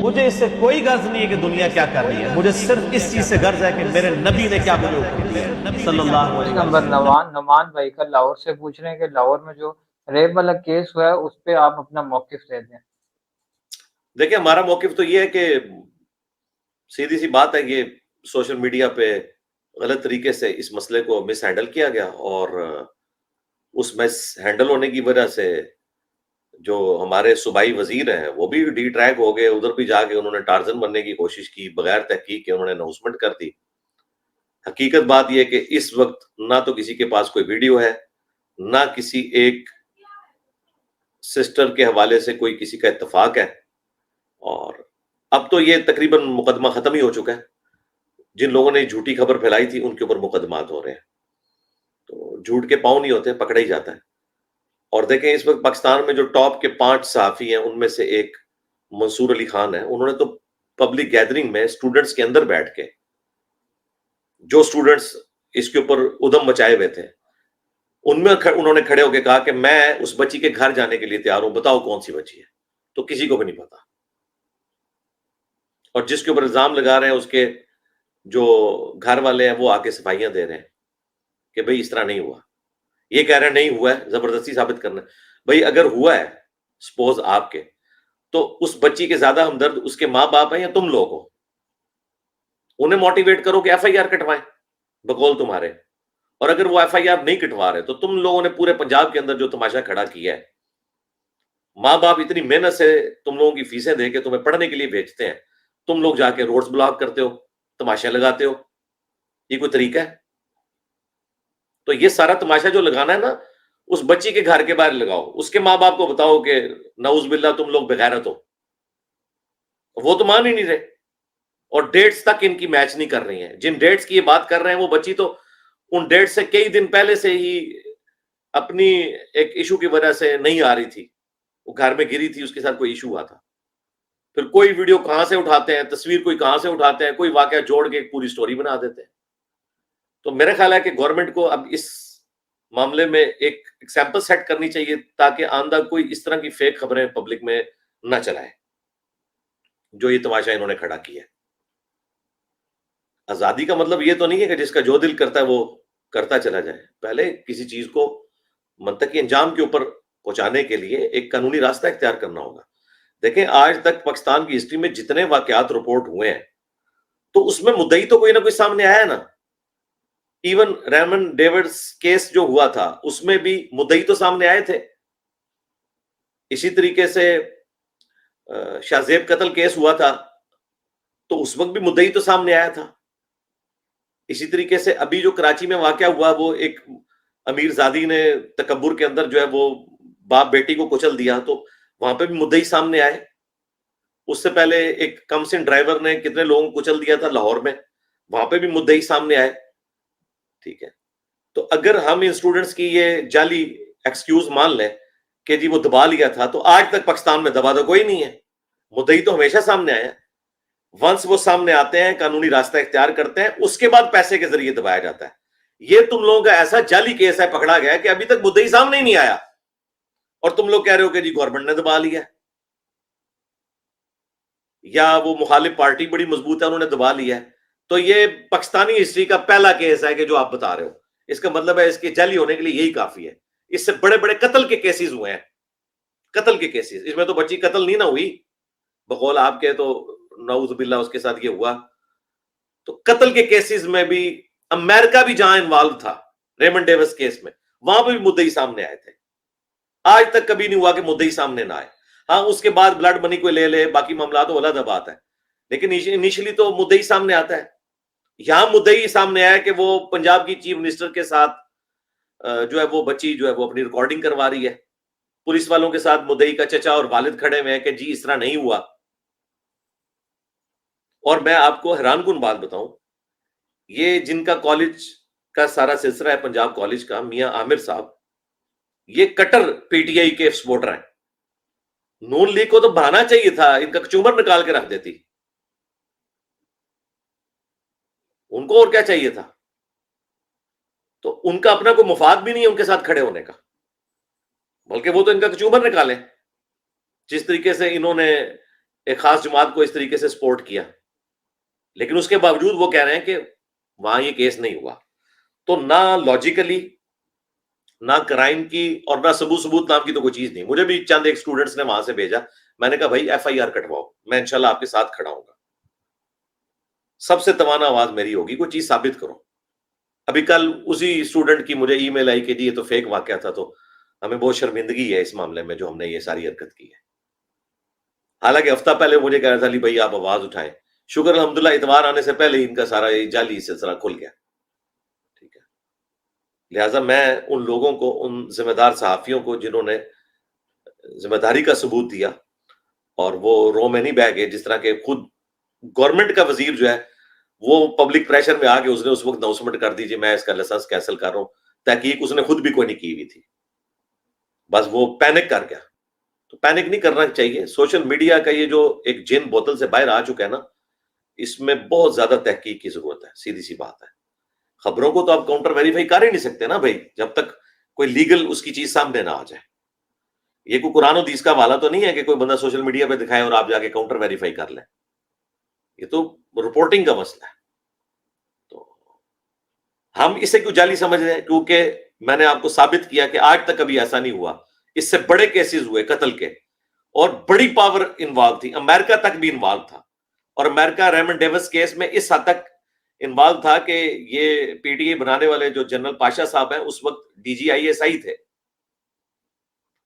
مجھے اس سے کوئی غرض نہیں ہے کہ دنیا کیا کر رہی ہے، مجھے صرف اس چیز سے غرض ہے کہ میرے نبی نے کیا مجھے حکم دیا صلی اللہ علیہ نمبر وسلم۔ نعمان بھائی کا لاہور سے پوچھ رہے ہیں کہ لاہور میں جو ریپ والا کیس ہوا ہے اس پہ آپ اپنا موقف دے دیں۔ دیکھیں ہمارا موقف تو یہ ہے کہ سیدھی سی بات ہے، یہ سوشل میڈیا پہ غلط طریقے سے اس مسئلے کو مس ہینڈل کیا گیا، اور اس مس ہینڈل ہونے کی وجہ سے جو ہمارے صوبائی وزیر ہیں وہ بھی ڈی ٹریک ہو گئے، ادھر بھی جا کے انہوں نے ٹارزن بننے کی کوشش کی، بغیر تحقیق کے انہوں نے اناؤنسمنٹ کر دی۔ حقیقت بات یہ کہ اس وقت نہ تو کسی کے پاس کوئی ویڈیو ہے، نہ کسی ایک سسٹر کے حوالے سے کوئی کسی کا اتفاق ہے، اور اب تو یہ تقریباً مقدمہ ختم ہی ہو چکا ہے۔ جن لوگوں نے جھوٹی خبر پھیلائی تھی ان کے اوپر مقدمات ہو رہے ہیں، تو جھوٹ کے پاؤں نہیں ہوتے، پکڑا ہی جاتا ہے۔ اور دیکھیں اس وقت پاکستان میں جو ٹاپ کے 5 صحافی ہیں ان میں سے ایک منصور علی خان ہے، انہوں نے تو پبلک گیدرنگ میں اسٹوڈنٹس کے اندر بیٹھ کے، جو اسٹوڈنٹس اس کے اوپر ادھم مچائے ہوئے تھے، ان میں انہوں نے کھڑے ہو کے کہا کہ میں اس بچی کے گھر جانے کے لیے تیار ہوں، بتاؤ کون سی بچی ہے، تو کسی کو بھی نہیں پتا۔ اور جس کے اوپر الزام لگا رہے ہیں اس کے جو گھر والے ہیں وہ آ کے صفائیاں دے رہے ہیں کہ بھئی اس طرح نہیں ہوا، یہ کہہ رہے ہیں نہیں ہوا ہے، زبردستی ثابت کرنا ہے۔ بھئی اگر ہوا ہے سپوز آپ کے، تو اس بچی کے زیادہ ہمدرد اس کے ماں باپ ہیں یا تم لوگ ہو؟ انہیں موٹیویٹ کرو کہ ایف آئی آر کٹوائیں بقول تمہارے، اور اگر وہ ایف آئی آر نہیں کٹوا رہے تو تم لوگوں نے پورے پنجاب کے اندر جو تماشا کھڑا کیا ہے، ماں باپ اتنی محنت سے تم لوگوں کی فیسیں دے کے تمہیں پڑھنے کے لیے بھیجتے ہیں، تم لوگ جا کے روڈز بلاک کرتے ہو، تماشا لگاتے ہو، یہ کوئی طریقہ ہے؟ تو یہ سارا تماشا جو لگانا ہے نا، اس بچی کے گھر کے باہر لگاؤ، اس کے ماں باپ کو بتاؤ کہ نعوذ باللہ تم لوگ بغیرت ہو، وہ تو مان ہی نہیں رہے، اور ڈیٹس تک ان کی میچ نہیں کر رہی ہیں۔ جن ڈیٹس کی یہ بات کر رہے ہیں وہ بچی تو ان ڈیٹ سے کئی دن پہلے سے ہی اپنی ایک ایشو کی وجہ سے نہیں آ رہی تھی، وہ گھر میں گری تھی، اس کے ساتھ کوئی ایشو ہوا تھا، پھر کوئی ویڈیو کہاں سے اٹھاتے ہیں، تصویر کوئی کہاں سے اٹھاتے ہیں، کوئی واقعہ جوڑ کے ایک پوری سٹوری بنا دیتے ہیں۔ تو میرا خیال ہے کہ گورنمنٹ کو اب اس معاملے میں ایک ایگزامپل سیٹ کرنی چاہیے، تاکہ آئندہ کوئی اس طرح کی فیک خبریں پبلک میں نہ چلائے جو یہ تماشا انہوں نے کھڑا کیا ہے۔ آزادی کا مطلب یہ تو نہیں ہے کہ جس کا جو دل کرتا ہے وہ کرتا چلا جائے، پہلے کسی چیز کو منطقی انجام کے اوپر پہنچانے کے لیے ایک قانونی راستہ اختیار کرنا ہوگا۔ دیکھیں آج تک پاکستان کی ہسٹری میں جتنے واقعات رپورٹ ہوئے ہیں تو اس میں مدعی تو کوئی نہ کوئی سامنے آیا ہے نا۔ ایون ریمن ڈیوڈز کیس جو ہوا تھا اس میں بھی مدعی تو سامنے آئے تھے، اسی طریقے سے شاہ زیب قتل کیس ہوا تھا تو اس وقت بھی مدعی تو سامنے آیا تھا۔ اسی طریقے سے ابھی جو کراچی میں واقعہ ہوا، وہ ایک امیر زادی نے تکبر کے اندر جو ہے وہ باپ بیٹی کو کچل دیا، تو وہاں پہ بھی مدعی سامنے آئے۔ اس سے پہلے ایک کمسن ڈرائیور نے کتنے لوگوں کو کچل دیا تھا لاہور میں، وہاں پہ بھی مدعی سامنے آئے۔ ٹھیک ہے، تو اگر ہم ان اسٹوڈنٹس کی یہ جعلی ایکسکیوز مان لیں کہ جی وہ دبا لیا تھا، تو آج تک پاکستان میں دبا تو کوئی نہیں ہے، مدعی تو ہمیشہ سامنے آیا۔ ونس وہ سامنے آتے ہیں، قانونی راستہ اختیار کرتے ہیں، اس کے بعد پیسے کے ذریعے دبایا جاتا ہے۔ یہ تم لوگوں کا ایسا جعلی کیس ہے پکڑا گیا کہ ابھی تک مدعی سامنے ہی نہیں آیا، اور تم لوگ کہہ رہے ہو کہ جی گورنمنٹ نے دبا لیا، یا وہ مخالف پارٹی بڑی مضبوط ہے انہوں نے دبا لیا ہے۔ تو یہ پاکستانی ہسٹری کا پہلا کیس ہے کہ جو آپ بتا رہے ہو، اس کا مطلب ہے اس کے جعلی ہونے کے لیے یہی کافی ہے۔ اس سے بڑے بڑے قتل کے کیسز ہوئے ہیں، قتل کے کیسز، اس میں تو بچی قتل نہیں نہ ہوئی بقول آپ کے، تو نعوذ باللہ اس کے ساتھ یہ ہوا۔ تو قتل کے کیسز میں بھی امریکہ بھی جہاں انوالو تھا ریمن ڈیوس کیس میں، وہاں پہ بھی مدعی سامنے آئے تھے۔ آج تک کبھی نہیں ہوا کہ مدعی سامنے نہ آئے۔ ہاں اس کے بعد بلڈ منی کو لے لے، باقی معاملات تو علیحدہ بات ہے، لیکن انیشلی تو مدعی سامنے آتا ہے۔ یہاں مدعی سامنے آیا کہ وہ پنجاب کی چیف منسٹر کے ساتھ جو ہے وہ بچی جو ہے وہ اپنی ریکارڈنگ کروا رہی ہے، پولیس والوں کے ساتھ مدعی کا چچا اور والد کھڑے ہوئے ہیں کہ جی اس طرح نہیں ہوا۔ اور میں آپ کو حیران کن بات بتاؤں، یہ جن کا کالج کا سارا سلسلہ ہے پنجاب کالج کا، میاں عامر صاحب، یہ کٹر پی ٹی آئی کے سپورٹر ہیں۔ نون لیگ کو تو بہانا چاہیے تھا، ان کا کچومر نکال کے رکھ دیتی، ان کو اور کیا چاہیے تھا؟ تو ان کا اپنا کوئی مفاد بھی نہیں ہے ان کے ساتھ کھڑے ہونے کا، بلکہ وہ تو ان کا کچومر نکالیں۔ جس طریقے سے انہوں نے ایک خاص جماعت کو اس طریقے سے سپورٹ کیا، لیکن اس کے باوجود وہ کہہ رہے ہیں کہ وہاں یہ کیس نہیں ہوا. تو نہ لاجیکلی، نہ کرائم کی، اور نہ ثبوت نام کی تو کوئی چیز نہیں. مجھے بھی چند ایک اسٹوڈنٹس نے وہاں سے بھیجا، میں نے کہا بھائی ایف آئی آر کٹواؤ، میں انشاءاللہ آپ کے ساتھ کھڑا ہوں گا. سب سے توانا آواز میری ہوگی، کوئی چیز ثابت کرو. ابھی کل اسی اسٹوڈنٹ کی مجھے ای میل آئی کہ جی یہ تو فیک واقعہ تھا، تو ہمیں بہت شرمندگی ہے اس معاملے میں جو ہم نے یہ ساری حرکت کی ہے. حالانکہ ہفتہ پہلے مجھے کہہ رہا تھا علی بھائی آپ آواز اٹھائیں. شکر الحمدللہ اتوار آنے سے پہلے ان کا سارا یہ جعلی سلسلہ کھل گیا. ٹھیک ہے، لہٰذا میں ان لوگوں کو، ان ذمہ دار صحافیوں کو جنہوں نے ذمہ داری کا ثبوت دیا اور وہ رو میں نہیں بہ گئے، جس طرح کہ خود گورنمنٹ کا وزیر جو ہے وہ پبلک پریشر میں آ کے اس نے اس وقت اناؤنسمنٹ کر دیجیے میں اس کا لائسنس کینسل کر رہا ہوں. تحقیق اس نے خود بھی کوئی نہیں کی ہوئی تھی، بس وہ پینک کر گیا. تو پینک نہیں کرنا چاہیے. سوشل میڈیا کا یہ جو ایک جن بوتل سے باہر آ چکا ہے نا، اس میں بہت زیادہ تحقیق کی ضرورت ہے. سیدھی سی بات ہے. خبروں کو تو آپ کاؤنٹر ویریفائی کر ہی نہیں سکتے نا بھائی، جب تک کوئی لیگل اس کی چیز سامنے نہ آ جائے. یہ کوئی قرآن و حدیث کا حوالہ تو نہیں ہے کہ کوئی بندہ سوشل میڈیا پہ دکھائے اور آپ جا کے کاؤنٹر ویریفائی کر لیں. یہ تو رپورٹنگ کا مسئلہ ہے. تو ہم اسے کیوں جعلی سمجھ رہے ہیں؟ کیونکہ میں نے آپ کو ثابت کیا کہ آج تک کبھی ایسا نہیں ہوا. اس سے بڑے کیسز ہوئے قتل کے، اور بڑی پاور انوالو تھی. امریکہ تک بھی انوالو تھا، اور امریکہ ریمنڈ ڈیوس کیس میں اس حد تک انوالو تھا کہ یہ پی ٹی آئی بنانے والے جو جنرل پاشا صاحب ہیں اس وقت D G I S I تھے،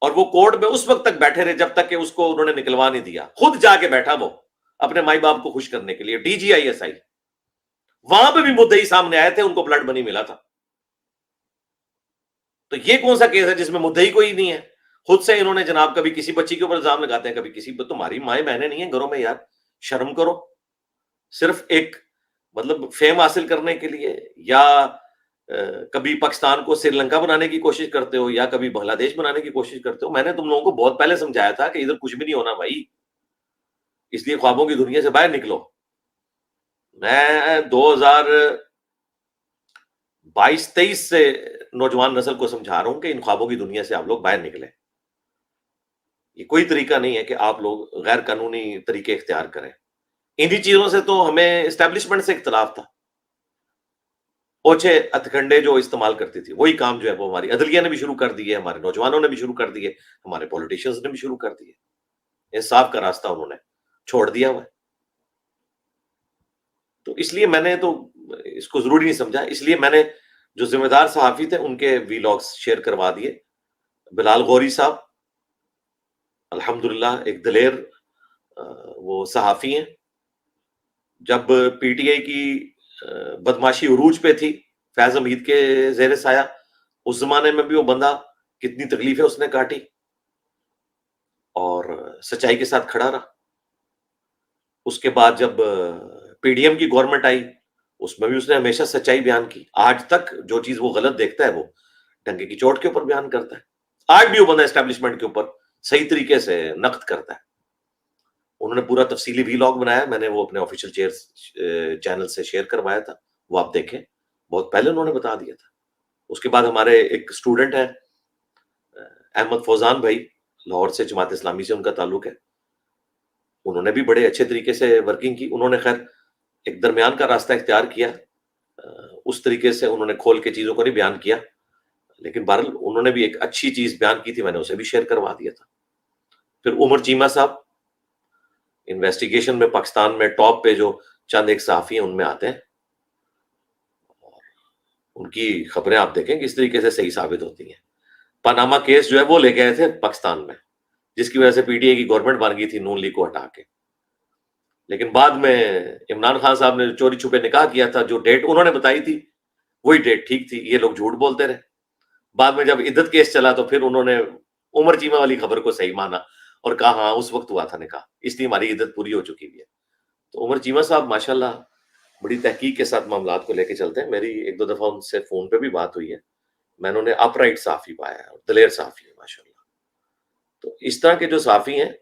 اور وہ کورٹ میں اس وقت تک بیٹھے رہے جب تک کہ اس کو انہوں نے نکلوا نہیں دیا. خود جا کے بیٹھا وہ اپنے مائی باپ کو خوش کرنے کے لیے، D G I S I. وہاں پہ بھی مدعی سامنے آئے تھے، ان کو بلڈ منی ملا تھا. تو یہ کون سا کیس ہے جس میں مدعی کوئی نہیں ہے؟ خود سے انہوں نے جناب کبھی کسی بچی کے اوپر الزام لگاتے ہیں، کبھی کسی پر. تمہاری مائیں بہنیں نہیں ہیں گھروں میں؟ یار شرم کرو. صرف ایک مطلب فیم حاصل کرنے کے لیے، یا کبھی پاکستان کو سری لنکا بنانے کی کوشش کرتے ہو، یا کبھی بنگلہ دیش بنانے کی کوشش کرتے ہو. میں نے تم لوگوں کو بہت پہلے سمجھایا تھا کہ ادھر کچھ بھی نہیں ہونا بھائی، اس لیے خوابوں کی دنیا سے باہر نکلو. میں 2022-23 سے نوجوان نسل کو سمجھا رہا ہوں کہ ان خوابوں کی دنیا سے آپ لوگ باہر نکلیں. یہ کوئی طریقہ نہیں ہے کہ آپ لوگ غیر قانونی طریقے اختیار کریں. انہی چیزوں سے تو ہمیں اسٹیبلشمنٹ سے اختلاف تھا. اوچھے ہتھکنڈے جو استعمال کرتی تھی، وہی کام جو ہے وہ ہماری عدلیہ نے بھی شروع کر دیے، ہمارے نوجوانوں نے بھی شروع کر دیے، ہمارے پولیٹیشینز نے بھی شروع کر دیے. انصاف کا راستہ انہوں نے چھوڑ دیا ہوا ہے. تو اس لیے میں نے تو اس کو ضروری نہیں سمجھا. اس لیے میں نے جو ذمہ دار صحافی تھے ان کے وی لاگز شیئر کروا دیے. بلال غوری صاحب الحمدللہ ایک دلیر وہ صحافی ہیں. جب پی ٹی آئی کی بدماشی عروج پہ تھی فیض حمید کے زیر سایہ، اس زمانے میں بھی وہ بندہ کتنی تکلیفیں اس نے کاٹی اور سچائی کے ساتھ کھڑا رہا. اس کے بعد جب پی ڈی ایم کی گورنمنٹ آئی، اس میں بھی اس نے ہمیشہ سچائی بیان کی. آج تک جو چیز وہ غلط دیکھتا ہے وہ ڈنگے کی چوٹ کے اوپر بیان کرتا ہے. آج بھی وہ بندہ اسٹیبلشمنٹ کے اوپر صحیح طریقے سے نقد کرتا ہے. انہوں نے پورا تفصیلی وی لاگ بنایا، میں نے وہ اپنے آفیشیل چینل سے شیئر کروایا تھا، وہ آپ دیکھیں. بہت پہلے انہوں نے بتا دیا تھا. اس کے بعد ہمارے ایک اسٹوڈنٹ ہیں احمد فوزان بھائی، لاہور سے، جماعت اسلامی سے ان کا تعلق ہے. انہوں نے بھی بڑے اچھے طریقے سے ورکنگ کی. انہوں نے خیر ایک درمیان کا راستہ اختیار کیا، اس طریقے سے انہوں نے کھول کے چیزوں کو نہیں بیان کیا، لیکن بہرحال انہوں نے بھی ایک اچھی چیز بیان کی تھی، میں نے اسے بھی شیئر کروا دیا تھا. پھر عمر چیمہ صاحب انویسٹیگیشن میں پاکستان میں ٹاپ پہ جو چند ایک صحافی ہیں ان میں آتے ہیں، ان کی خبریں آپ دیکھیں کس طریقے سے صحیح ثابت ہوتی ہیں. پاناما کیس جو ہے وہ لے گئے تھے پاکستان میں، جس کی وجہ سے پی ٹی آئی کی گورنمنٹ بن گئی تھی نون لیگ کو ہٹا کے. لیکن بعد میں عمران خان صاحب نے چوری چھپے نکاح کیا تھا، جو ڈیٹ انہوں نے بتائی تھی وہی ڈیٹ ٹھیک تھی، یہ لوگ جھوٹ بولتے رہے. بعد میں جب عدت کیس چلا تو پھر انہوں نے عمر چیمہ والی خبر کو صحیح مانا اور کہا ہاں اس وقت ہوا تھا نکاح، اس لیے ہماری عدت پوری ہو چکی ہے. تو عمر چیمہ صاحب ماشاءاللہ بڑی تحقیق کے ساتھ معاملات کو لے کے چلتے ہیں. میری ایک دو دفعہ ان سے فون پہ بھی بات ہوئی ہے. میں نے انہیں اپ رائٹ صحافی پایا ہے اور دلیر صحافی ہے ماشاءاللہ. تو اس طرح کے جو صحافی ہیں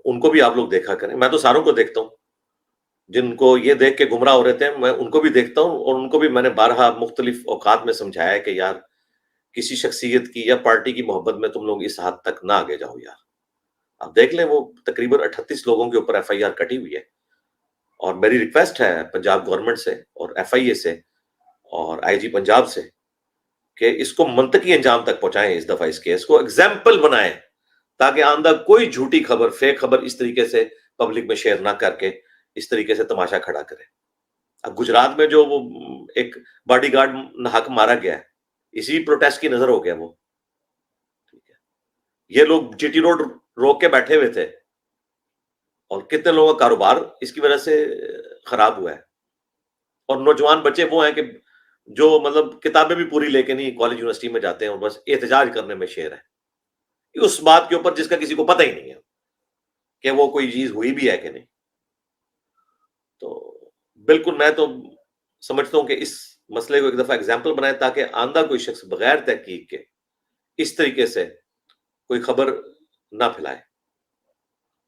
ان کو بھی آپ لوگ دیکھا کریں. میں تو ساروں کو دیکھتا ہوں جن کو یہ دیکھ کے گمراہ ہو رہتے ہیں، میں ان کو بھی دیکھتا ہوں، اور ان کو بھی میں نے بارہا مختلف اوقات میں سمجھایا ہے کہ یار کسی شخصیت کی یا پارٹی کی محبت میں تم لوگ اس حد تک نہ آگے جاؤ. یار آپ دیکھ لیں وہ تقریباً 38 لوگوں کے اوپر ایف آئی آر کٹی ہوئی ہے. اور میری ریکویسٹ ہے پنجاب گورنمنٹ سے اور ایف آئی اے سے اور آئی جی پنجاب سے کہ اس کو منطقی انجام تک پہنچائیں، اس دفعہ اس کیس کو ایگزامپل بنائیں، تاکہ آئندہ کوئی جھوٹی خبر، فیک خبر اس طریقے سے پبلک میں شیئر نہ کر کے اس طریقے سے تماشا کھڑا کرے. اب گجرات میں جو وہ ایک باڈی گارڈ ناحق مارا گیا ہے، اسی پروٹیسٹ کی نظر ہو گیا وہ. ٹھیک ہے، یہ لوگ جی ٹی روڈ روک کے بیٹھے ہوئے تھے اور کتنے لوگوں کا کاروبار اس کی وجہ سے خراب ہوا ہے. اور نوجوان بچے وہ ہیں کہ جو مطلب کتابیں بھی پوری لے کے نہیں کالج یونیورسٹی میں جاتے ہیں اور بس احتجاج کرنے میں شیر ہے اس بات کے اوپر جس کا کسی کو پتہ ہی نہیں ہے کہ وہ کوئی چیز ہوئی بھی ہے کہ نہیں. تو بالکل میں تو سمجھتا ہوں کہ اس مسئلے کو ایک دفعہ ایگزامپل بنائے تاکہ آئندہ کوئی شخص بغیر تحقیق کے اس طریقے سے کوئی خبر نہ پھیلائے.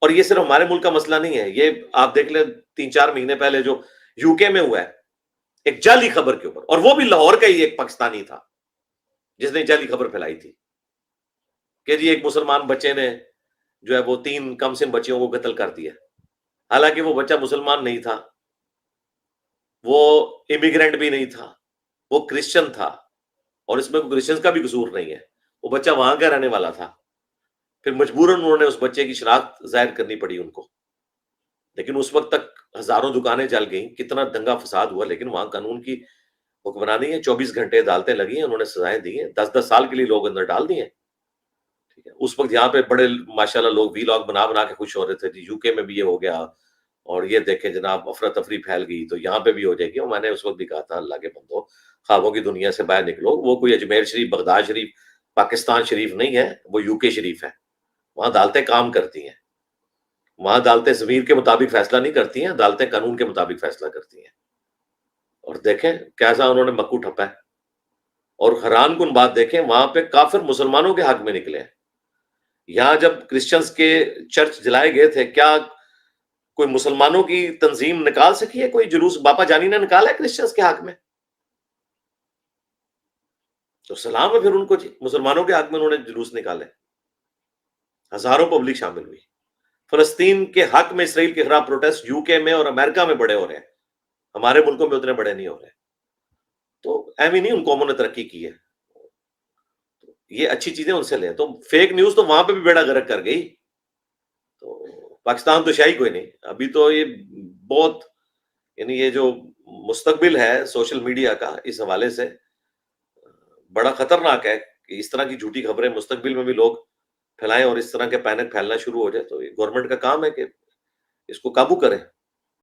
اور یہ صرف ہمارے ملک کا مسئلہ نہیں ہے، یہ آپ دیکھ لیں 3-4 مہینے پہلے جو یو کے میں ہوا ہے ایک جعلی خبر کے اوپر، اور وہ بھی لاہور کا ہی ایک پاکستانی تھا جس نے جعلی خبر پھیلائی تھی کہ جی ایک مسلمان بچے نے جو ہے وہ 3 کم سن بچیوں کو قتل کر دیا. حالانکہ وہ بچہ مسلمان نہیں تھا، وہ امیگرینٹ بھی نہیں تھا، وہ کرسچن تھا، اور اس میں کرسچن کا بھی قصور نہیں ہے، وہ بچہ وہاں کا رہنے والا تھا. پھر مجبوراً انہوں نے اس بچے کی شناخت ظاہر کرنی پڑی ان کو، لیکن اس وقت تک ہزاروں دکانیں جل گئیں، کتنا دنگا فساد ہوا، لیکن وہاں قانون کی حکمرانی ہے. 24 گھنٹے عدالتیں لگی ہیں، انہوں نے سزائیں دی ہیں، 10-10 سال کے لیے لوگ اندر ڈال دیے. ٹھیک ہے، اس وقت یہاں پہ بڑے ماشاءاللہ لوگ وی لاگ بنا بنا کے خوش ہو رہے تھے جی یو کے میں بھی یہ ہو گیا اور یہ دیکھیں جناب افراتفری پھیل گئی تو یہاں پہ بھی ہو جائے گی. اور میں نے اس وقت بھی کہا تھا اللہ کے بندو خوابوں کی دنیا سے باہر نکلو، وہ کوئی اجمیر شریف، بغداد شریف، پاکستان شریف نہیں ہے، وہ یو کے شریف ہے. وہاں عدالتیں کام کرتی ہیں، وہاں عدالتیں ضمیر کے مطابق فیصلہ نہیں کرتی ہیں، عدالتیں قانون کے مطابق فیصلہ کرتی ہیں. اور دیکھیں کیسا انہوں نے مکو ٹھپا ہے. اور حیران کن بات دیکھیں، وہاں پہ کافر مسلمانوں کے حق میں نکلے ہیں. یہاں جب کرسچنز کے چرچ جلائے گئے تھے، کیا کوئی مسلمانوں کی تنظیم نکال سکی ہے کوئی جلوس؟ باپا جانی نے نکالا ہے کرسچنز کے حق میں؟ تو سلام ہے پھر ان کو جی، مسلمانوں کے حق میں انہوں نے جلوس نکالے، ہزاروں پبلک شامل ہوئی. فلسطین کے حق میں اسرائیل کے خلاف پروٹیسٹ یو کے میں اور امریکہ میں بڑے ہو رہے ہیں، ہمارے ملکوں میں اتنے بڑے نہیں ہو رہے. تو ایم ہی نہیں ان قوموں نے ترقی کی ہے، یہ اچھی چیزیں ان سے لیں. تو فیک نیوز تو وہاں پہ بھی بیڑا غرق کر گئی. تو پاکستان تو شاہی کوئی نہیں ابھی. تو یہ بہت یعنی یہ جو مستقبل ہے سوشل میڈیا کا اس حوالے سے بڑا خطرناک ہے کہ اس طرح کی جھوٹی خبریں مستقبل میں بھی لوگ پھیلائیں اور اس طرح کے پینک پھیلنا شروع ہو جائے. تو یہ گورنمنٹ کا کام ہے کہ اس کو قابو کریں.